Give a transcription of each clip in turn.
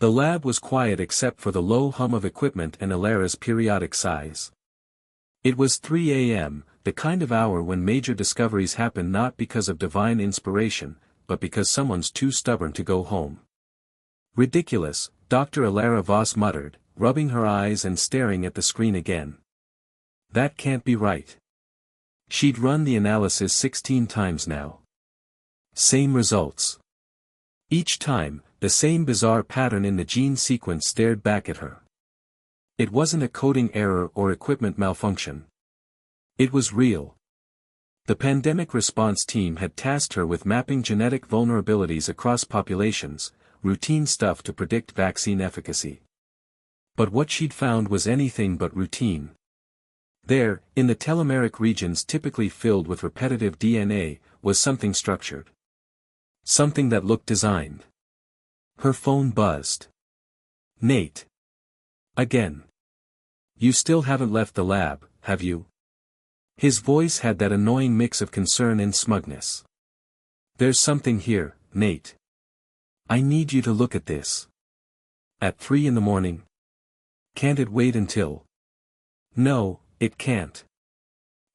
The lab was quiet except for the low hum of equipment and Elara's periodic sighs. It was 3 a.m., the kind of hour when major discoveries happen not because of divine inspiration, but because someone's too stubborn to go home. Ridiculous, Dr. Elara Voss muttered, rubbing her eyes and staring at the screen again. That can't be right. She'd run the analysis 16 times now. Same results. Each time, the same bizarre pattern in the gene sequence stared back at her. It wasn't a coding error or equipment malfunction. It was real. The pandemic response team had tasked her with mapping genetic vulnerabilities across populations, routine stuff to predict vaccine efficacy. But what she'd found was anything but routine. There, in the telomeric regions typically filled with repetitive DNA, was something structured. Something that looked designed. Her phone buzzed. Nate. Again. You still haven't left the lab, have you? His voice had that annoying mix of concern and smugness. There's something here, Nate. I need you to look at this. At 3 in the morning? Can't it wait until? No, it can't.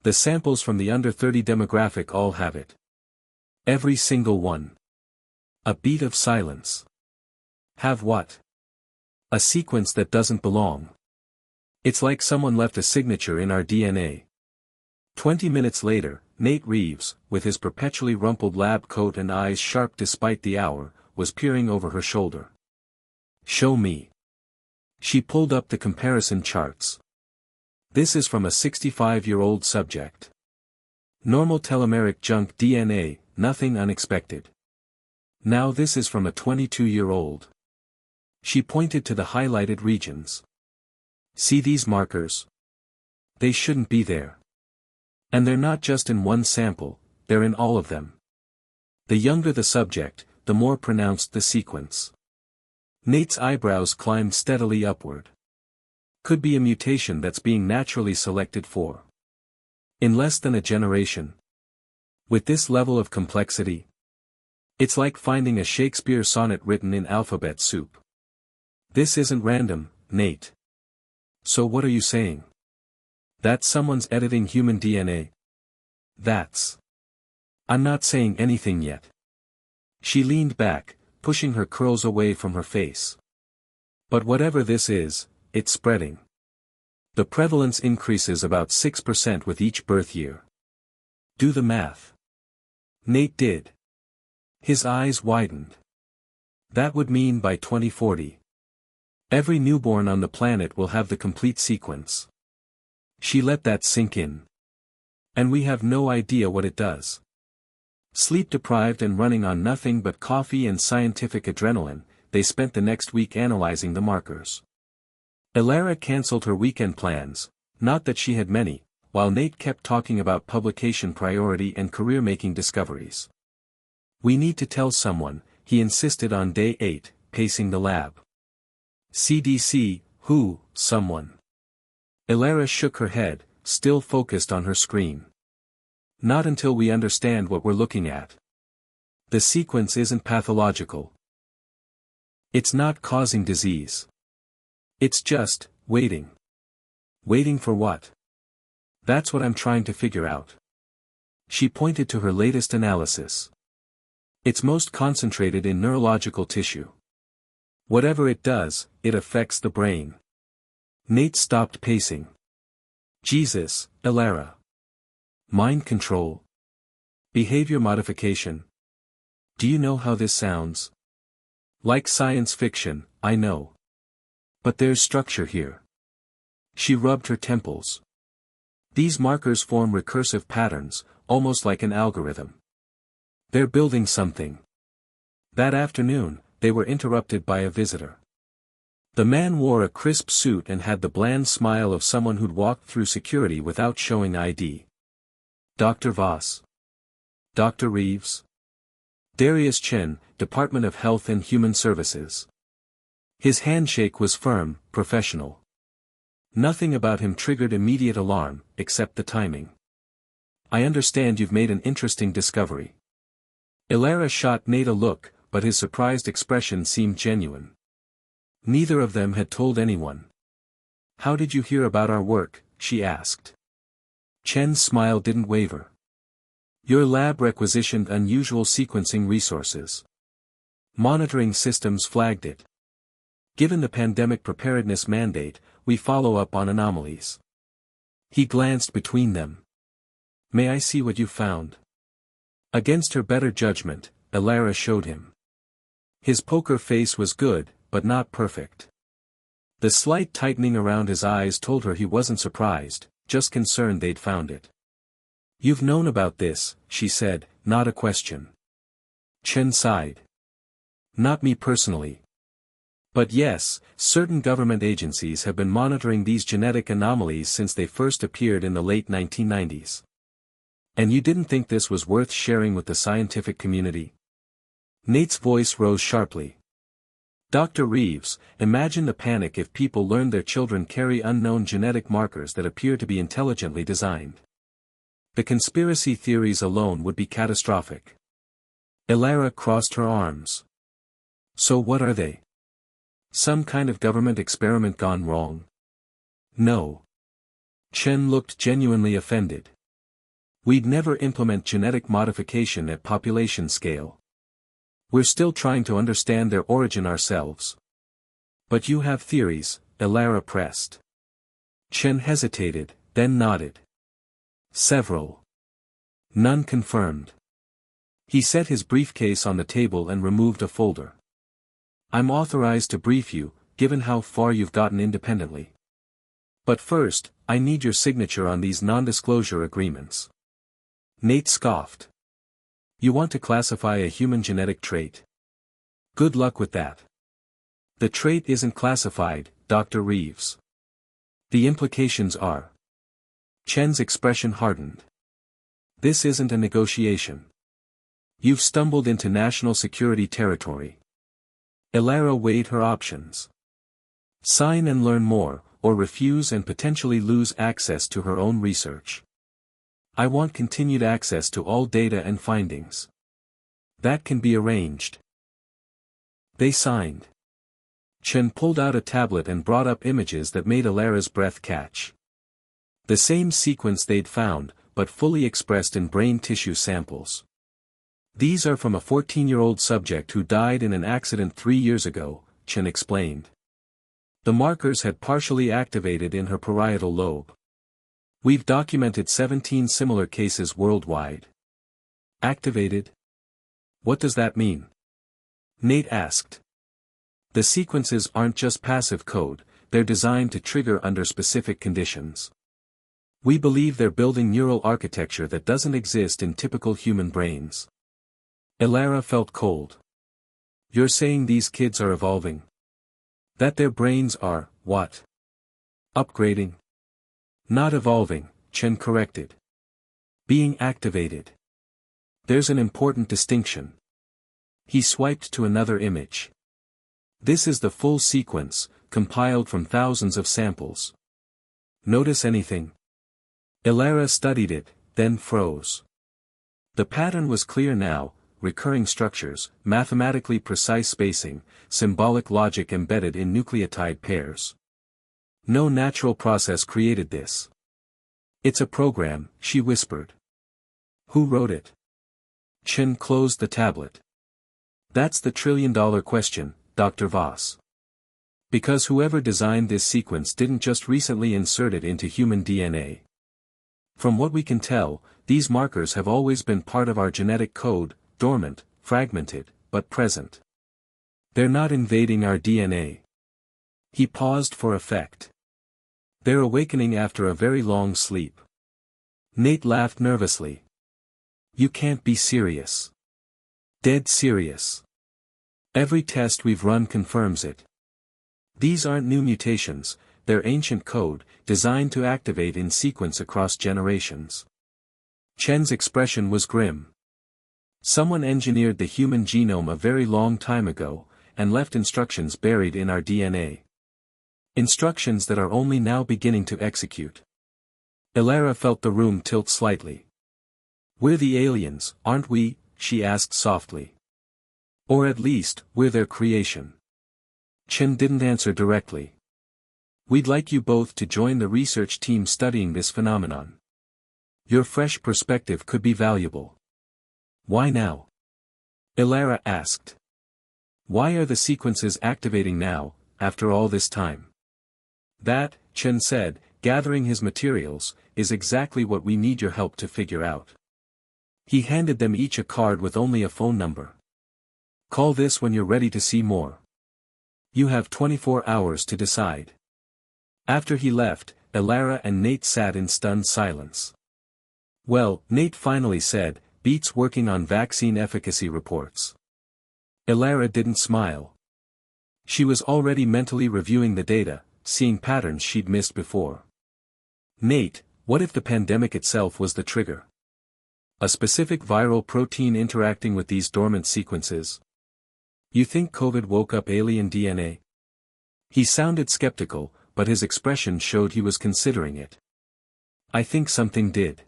The samples from the under 30 demographic all have it. Every single one. A beat of silence. Have what? A sequence that doesn't belong. It's like someone left a signature in our DNA. 20 minutes later, Nate Reeves, with his perpetually rumpled lab coat and eyes sharp despite the hour, was peering over her shoulder. Show me. She pulled up the comparison charts. This is from a 65-year-old subject. Normal telomeric junk DNA, nothing unexpected. Now this is from a 22-year-old. She pointed to the highlighted regions. See these markers? They shouldn't be there. And they're not just in one sample, they're in all of them. The younger the subject, the more pronounced the sequence. Nate's eyebrows climbed steadily upward. Could be a mutation that's being naturally selected for. In less than a generation. With this level of complexity. It's like finding a Shakespeare sonnet written in alphabet soup. This isn't random, Nate. So what are you saying? That someone's editing human DNA? That's. I'm not saying anything yet. She leaned back, pushing her curls away from her face. But whatever this is, it's spreading. The prevalence increases about 6% with each birth year. Do the math. Nate did. His eyes widened. That would mean by 2040. Every newborn on the planet will have the complete sequence. She let that sink in. And we have no idea what it does. Sleep-deprived and running on nothing but coffee and scientific adrenaline, they spent the next week analyzing the markers. Elara cancelled her weekend plans, not that she had many, while Nate kept talking about publication priority and career-making discoveries. We need to tell someone, he insisted on day 8, pacing the lab. CDC, who, someone. Elara shook her head, still focused on her screen. Not until we understand what we're looking at. The sequence isn't pathological. It's not causing disease. It's just, waiting. Waiting for what? That's what I'm trying to figure out. She pointed to her latest analysis. It's most concentrated in neurological tissue. Whatever it does, it affects the brain. Nate stopped pacing. Jesus, Elara. Mind control. Behavior modification. Do you know how this sounds? Like science fiction, I know. But there's structure here. She rubbed her temples. These markers form recursive patterns, almost like an algorithm. They're building something. That afternoon, they were interrupted by a visitor. The man wore a crisp suit and had the bland smile of someone who'd walked through security without showing ID. Dr. Voss. Dr. Reeves. Darius Chen, Department of Health and Human Services. His handshake was firm, professional. Nothing about him triggered immediate alarm, except the timing. I understand you've made an interesting discovery. Elara shot Nate a look, but his surprised expression seemed genuine. Neither of them had told anyone. How did you hear about our work? She asked. Chen's smile didn't waver. Your lab requisitioned unusual sequencing resources. Monitoring systems flagged it. Given the pandemic preparedness mandate, we follow up on anomalies. He glanced between them. May I see what you found? Against her better judgment, Elara showed him. His poker face was good, but not perfect. The slight tightening around his eyes told her he wasn't surprised, just concerned they'd found it. You've known about this, she said, not a question. Chen sighed. Not me personally. But yes, certain government agencies have been monitoring these genetic anomalies since they first appeared in the late 1990s. And you didn't think this was worth sharing with the scientific community? Nate's voice rose sharply. Dr. Reeves, imagine the panic if people learned their children carry unknown genetic markers that appear to be intelligently designed. The conspiracy theories alone would be catastrophic. Elara crossed her arms. So what are they? Some kind of government experiment gone wrong? No. Chen looked genuinely offended. We'd never implement genetic modification at population scale. We're still trying to understand their origin ourselves. But you have theories, Elara pressed. Chen hesitated, then nodded. Several. None confirmed. He set his briefcase on the table and removed a folder. I'm authorized to brief you, given how far you've gotten independently. But first, I need your signature on these non-disclosure agreements. Nate scoffed. You want to classify a human genetic trait? Good luck with that. The trait isn't classified, Dr. Reeves. The implications are. Chen's expression hardened. This isn't a negotiation. You've stumbled into national security territory. Elara weighed her options. Sign and learn more, or refuse and potentially lose access to her own research. I want continued access to all data and findings. That can be arranged. They signed. Chen pulled out a tablet and brought up images that made Elara's breath catch. The same sequence they'd found, but fully expressed in brain tissue samples. These are from a 14-year-old subject who died in an accident 3 years ago, Chen explained. The markers had partially activated in her parietal lobe. We've documented 17 similar cases worldwide. Activated? What does that mean? Nate asked. The sequences aren't just passive code, they're designed to trigger under specific conditions. We believe they're building neural architecture that doesn't exist in typical human brains. Elara felt cold. You're saying these kids are evolving? That their brains are, what? Upgrading? Not evolving, Chen corrected. Being activated. There's an important distinction. He swiped to another image. This is the full sequence, compiled from thousands of samples. Notice anything? Elara studied it, then froze. The pattern was clear now, recurring structures, mathematically precise spacing, symbolic logic embedded in nucleotide pairs. No natural process created this. It's a program, she whispered. Who wrote it? Chen closed the tablet. That's the trillion-dollar question, Dr. Voss. Because whoever designed this sequence didn't just recently insert it into human DNA. From what we can tell, these markers have always been part of our genetic code, dormant, fragmented, but present. They're not invading our DNA. He paused for effect. They're awakening after a very long sleep. Nate laughed nervously. You can't be serious. Dead serious. Every test we've run confirms it. These aren't new mutations, they're ancient code, designed to activate in sequence across generations. Chen's expression was grim. Someone engineered the human genome a very long time ago, and left instructions buried in our DNA. Instructions that are only now beginning to execute. Elara felt the room tilt slightly. We're the aliens, aren't we? She asked softly. Or at least, we're their creation. Chen didn't answer directly. We'd like you both to join the research team studying this phenomenon. Your fresh perspective could be valuable. Why now? Elara asked. Why are the sequences activating now, after all this time? That, Chen said, gathering his materials, is exactly what we need your help to figure out. He handed them each a card with only a phone number. Call this when you're ready to see more. You have 24 hours to decide. After he left, Elara and Nate sat in stunned silence. Well, Nate finally said, beats working on vaccine efficacy reports. Elara didn't smile. She was already mentally reviewing the data, seeing patterns she'd missed before. Nate, what if the pandemic itself was the trigger? A specific viral protein interacting with these dormant sequences? You think COVID woke up alien DNA? He sounded skeptical, but his expression showed he was considering it. I think something did.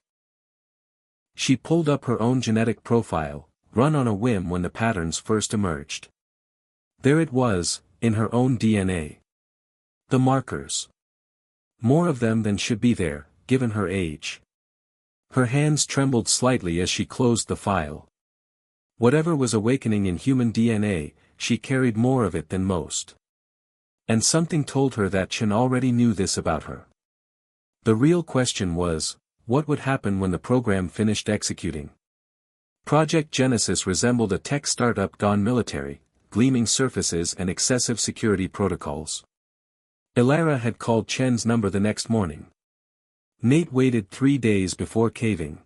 She pulled up her own genetic profile, run on a whim when the patterns first emerged. There it was, in her own DNA. The markers. More of them than should be there, given her age. Her hands trembled slightly as she closed the file. Whatever was awakening in human DNA, she carried more of it than most. And something told her that Chen already knew this about her. The real question was, what would happen when the program finished executing? Project Genesis resembled a tech startup gone military, gleaming surfaces and excessive security protocols. Elara had called Chen's number the next morning. Nate waited 3 days before caving.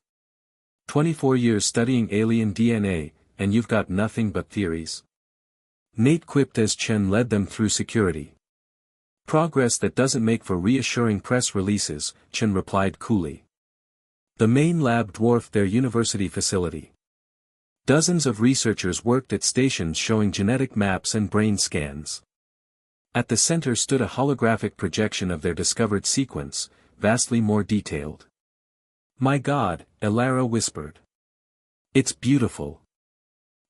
24 years studying alien DNA, and you've got nothing but theories? Nate quipped as Chen led them through security. Progress that doesn't make for reassuring press releases, Chen replied coolly. The main lab dwarfed their university facility. Dozens of researchers worked at stations showing genetic maps and brain scans. At the center stood a holographic projection of their discovered sequence, vastly more detailed. My God, Elara whispered. It's beautiful.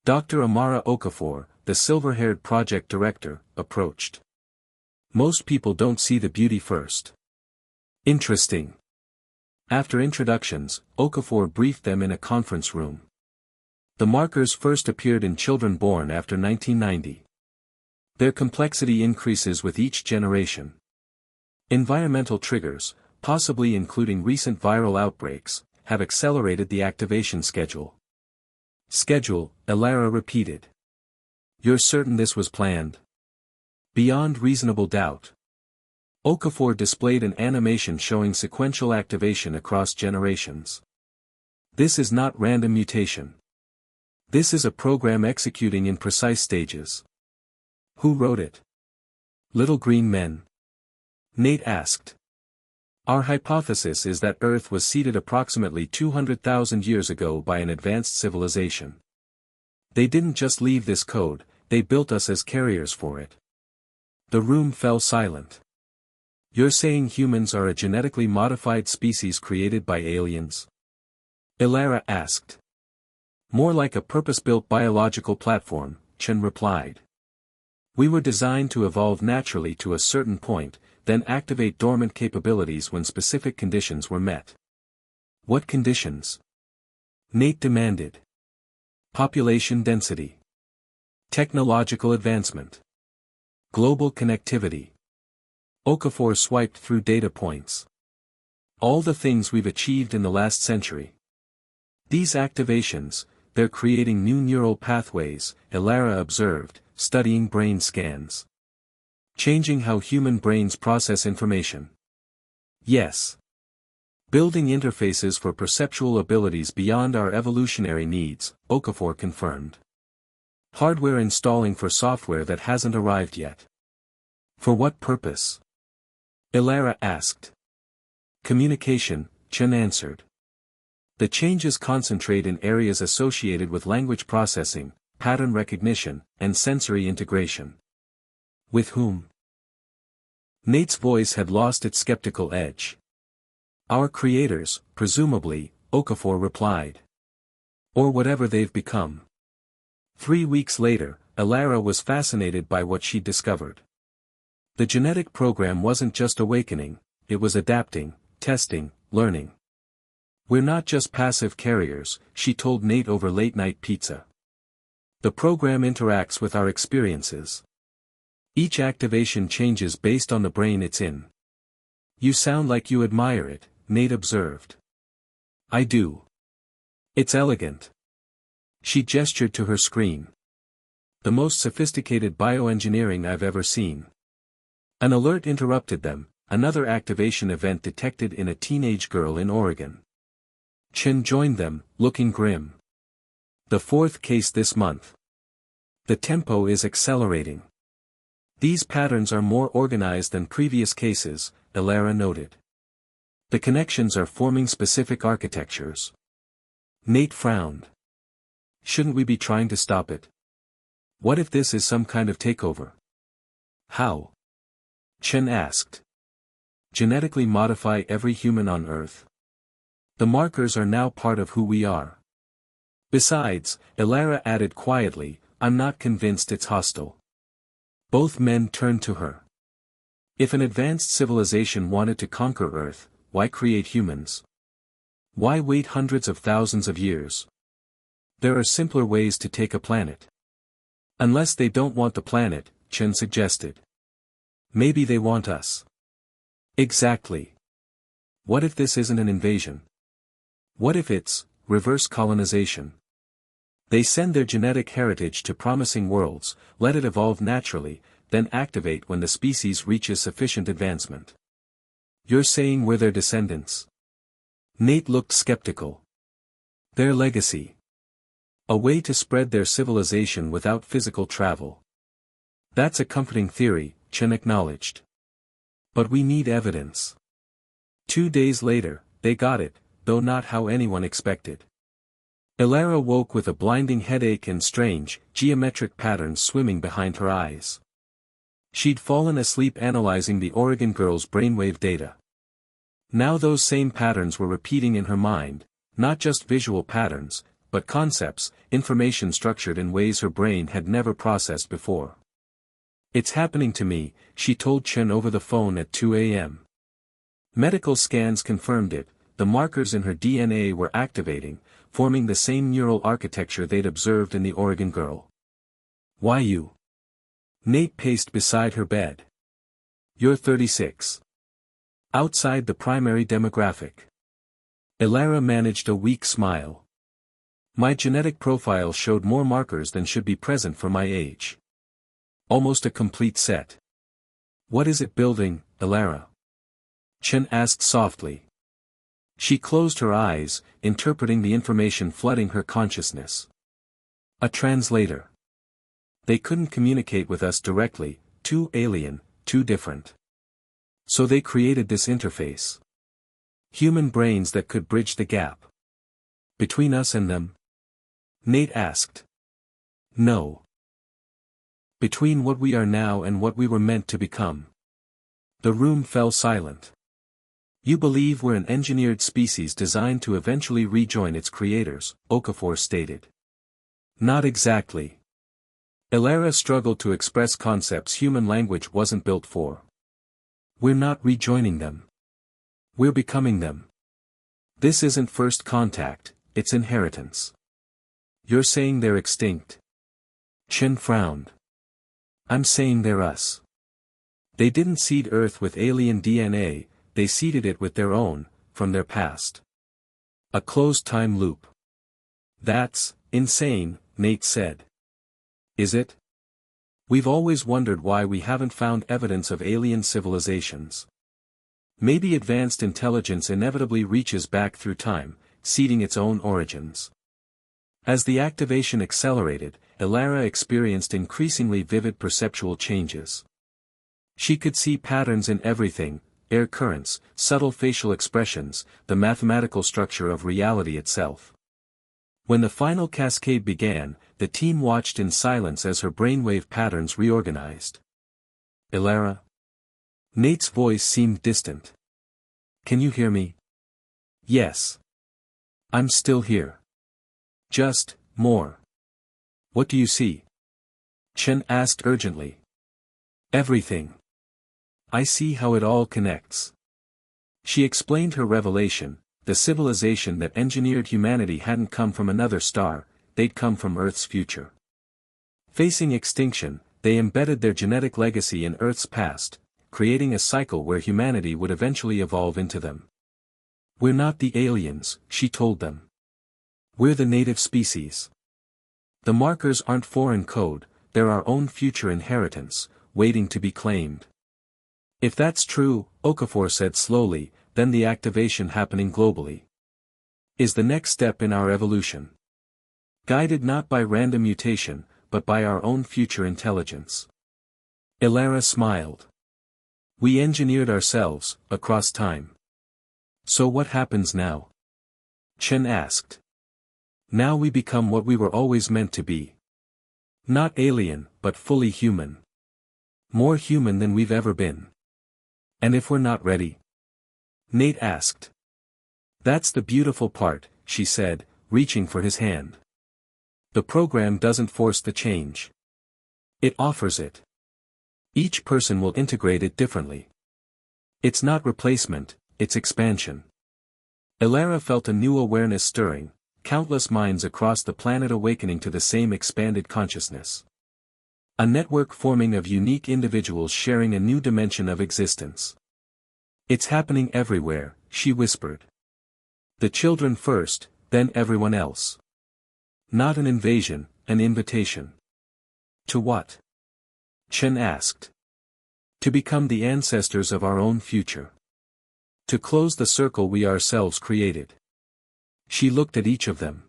Dr. Amara Okafor, the silver-haired project director, approached. Most people don't see the beauty first. Interesting. After introductions, Okafor briefed them in a conference room. The markers first appeared in children born after 1990. Their complexity increases with each generation. Environmental triggers, possibly including recent viral outbreaks, have accelerated the activation schedule. Schedule, Elara repeated. You're certain this was planned? Beyond reasonable doubt. Okafor displayed an animation showing sequential activation across generations. This is not random mutation. This is a program executing in precise stages. Who wrote it? Little green men? Nate asked. Our hypothesis is that Earth was seeded approximately 200,000 years ago by an advanced civilization. They didn't just leave this code, they built us as carriers for it. The room fell silent. You're saying humans are a genetically modified species created by aliens? Elara asked. More like a purpose-built biological platform, Chen replied. We were designed to evolve naturally to a certain point, then activate dormant capabilities when specific conditions were met. What conditions? Nate demanded. Population density. Technological advancement. Global connectivity. Okafor swiped through data points. All the things we've achieved in the last century. These activations, they're creating new neural pathways, Elara observed, studying brain scans. Changing how human brains process information. Yes. Building interfaces for perceptual abilities beyond our evolutionary needs, Okafor confirmed. Hardware installing for software that hasn't arrived yet. For what purpose? Elara asked. Communication, Chen answered. The changes concentrate in areas associated with language processing, pattern recognition, and sensory integration. With whom? Nate's voice had lost its skeptical edge. Our creators, presumably, Okafor replied. Or whatever they've become. 3 weeks later, Elara was fascinated by what she'd discovered. The genetic program wasn't just awakening, it was adapting, testing, learning. We're not just passive carriers, she told Nate over late-night pizza. The program interacts with our experiences. Each activation changes based on the brain it's in. You sound like you admire it, Nate observed. I do. It's elegant. She gestured to her screen. The most sophisticated bioengineering I've ever seen. An alert interrupted them, another activation event detected in a teenage girl in Oregon. Chen joined them, looking grim. The fourth case this month. The tempo is accelerating. These patterns are more organized than previous cases, Elara noted. The connections are forming specific architectures. Nate frowned. Shouldn't we be trying to stop it? What if this is some kind of takeover? How? Chen asked. Genetically modify every human on Earth. The markers are now part of who we are. Besides, Elara added quietly, I'm not convinced it's hostile. Both men turned to her. If an advanced civilization wanted to conquer Earth, why create humans? Why wait hundreds of thousands of years? There are simpler ways to take a planet. Unless they don't want the planet, Chen suggested. Maybe they want us. Exactly. What if this isn't an invasion? What if it's reverse colonization? They send their genetic heritage to promising worlds, let it evolve naturally, then activate when the species reaches sufficient advancement. You're saying we're their descendants? Nate looked skeptical. Their legacy. A way to spread their civilization without physical travel. That's a comforting theory, Chen acknowledged. But we need evidence. 2 days later, they got it, though not how anyone expected. Elara woke with a blinding headache and strange, geometric patterns swimming behind her eyes. She'd fallen asleep analyzing the Oregon girl's brainwave data. Now those same patterns were repeating in her mind, not just visual patterns, but concepts, information structured in ways her brain had never processed before. It's happening to me, she told Chen over the phone at 2 a.m. Medical scans confirmed it, the markers in her DNA were activating, forming the same neural architecture they'd observed in the Oregon girl. Why you? Nate paced beside her bed. You're 36. Outside the primary demographic. Elara managed a weak smile. My genetic profile showed more markers than should be present for my age. Almost a complete set. What is it building, Elara? Chen asked softly. She closed her eyes, interpreting the information flooding her consciousness. A translator. They couldn't communicate with us directly, too alien, too different. So they created this interface. Human brains that could bridge the gap. Between us and them? Nate asked. No. Between what we are now and what we were meant to become. The room fell silent. You believe we're an engineered species designed to eventually rejoin its creators, Okafor stated. Not exactly. Elara struggled to express concepts human language wasn't built for. We're not rejoining them. We're becoming them. This isn't first contact, it's inheritance. You're saying they're extinct? Chen frowned. I'm saying they're us. They didn't seed Earth with alien DNA, they seeded it with their own, from their past. A closed time loop. That's insane, Nate said. Is it? We've always wondered why we haven't found evidence of alien civilizations. Maybe advanced intelligence inevitably reaches back through time, seeding its own origins. As the activation accelerated, Elara experienced increasingly vivid perceptual changes. She could see patterns in everything, air currents, subtle facial expressions, the mathematical structure of reality itself. When the final cascade began, the team watched in silence as her brainwave patterns reorganized. Elara? Nate's voice seemed distant. Can you hear me? Yes. I'm still here. Just, more. What do you see? Chen asked urgently. Everything. I see how it all connects. She explained her revelation. The civilization that engineered humanity hadn't come from another star, they'd come from Earth's future. Facing extinction, they embedded their genetic legacy in Earth's past, creating a cycle where humanity would eventually evolve into them. We're not the aliens, she told them. We're the native species. The markers aren't foreign code, they're our own future inheritance, waiting to be claimed. If that's true, Okafor said slowly, then the activation happening globally is the next step in our evolution. Guided not by random mutation, but by our own future intelligence. Elara smiled. We engineered ourselves, across time. So what happens now? Chen asked. Now we become what we were always meant to be. Not alien, but fully human. More human than we've ever been. And if we're not ready? Nate asked. That's the beautiful part, she said, reaching for his hand. The program doesn't force the change. It offers it. Each person will integrate it differently. It's not replacement, it's expansion. Elara felt a new awareness stirring, countless minds across the planet awakening to the same expanded consciousness. A network forming of unique individuals sharing a new dimension of existence. It's happening everywhere, she whispered. The children first, then everyone else. Not an invasion, an invitation. To what? Chen asked. To become the ancestors of our own future. To close the circle we ourselves created. She looked at each of them.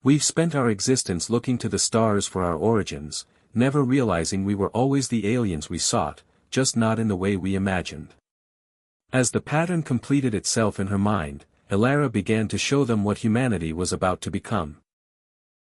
We've spent our existence looking to the stars for our origins, never realizing we were always the aliens we sought, just not in the way we imagined. As the pattern completed itself in her mind, Elara began to show them what humanity was about to become.